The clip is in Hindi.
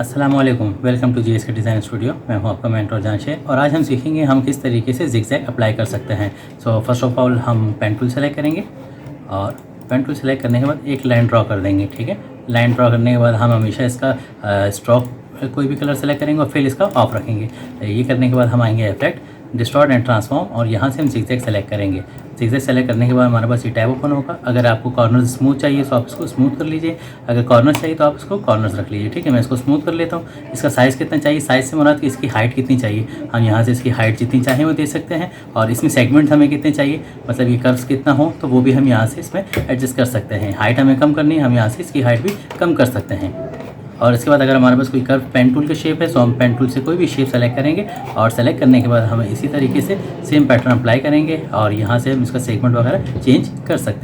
अस्सलाम वालेकुम, welcome to GSK design studio. मैं हूं आपका मेंटर जांशे और आज हम सीखेंगे हम किस तरीके से ज़िगज़ैग अप्लाई कर सकते हैं। सो फर्स्ट ऑफ ऑल हम पेन टूल सेलेक्ट करेंगे और पेन टूल सेलेक्ट करने के बाद एक लाइन ड्रॉ कर देंगे। ठीक है, लाइन ड्रॉ करने के बाद हम हमेशा इसका स्ट्रोक कोई भी कलर सेलेक्ट करेंगे और फिर इसका ऑफ रखेंगे। ये करने के बाद हम आएंगे इफेक्ट, डिस्टॉर्ट एंड ट्रांसफॉर्म और यहाँ से हम ज़िगज़ैग सेलेक्ट करेंगे। ज़िगज़ैग सेलेक्ट करने के बाद हमारे पास ये टैब ओपन होगा। अगर आपको कॉर्नर स्मूथ चाहिए तो आप इसको स्मूथ कर लीजिए, अगर कॉर्नर्स चाहिए तो आप इसको कॉर्नर्स रख लीजिए। ठीक है, मैं इसको स्मूथ कर लेता हूँ। इसका साइज़ कितना चाहिए, साइज़ से मुराद कि इसकी हाइट कितनी चाहिए, हम यहाँ से इसकी हाइट जितनी चाहें वो दे सकते हैं और इसमें सेगमेंट हमें कितने चाहिए, मतलब ये कर्व्स कितना हो तो वो भी हम यहाँ से इसमें एडजस्ट कर सकते हैं। हाइट हमें कम करनी है, हम यहाँ से इसकी हाइट भी कम कर सकते हैं। और इसके बाद अगर हमारे पास कोई कर्व पेन टूल के शेप है तो हम पेन टूल से कोई भी शेप सेलेक्ट करेंगे और सेलेक्ट करने के बाद हम इसी तरीके से सेम पैटर्न अप्लाई करेंगे और यहाँ से हम इसका सेगमेंट वगैरह चेंज कर सकते हैं।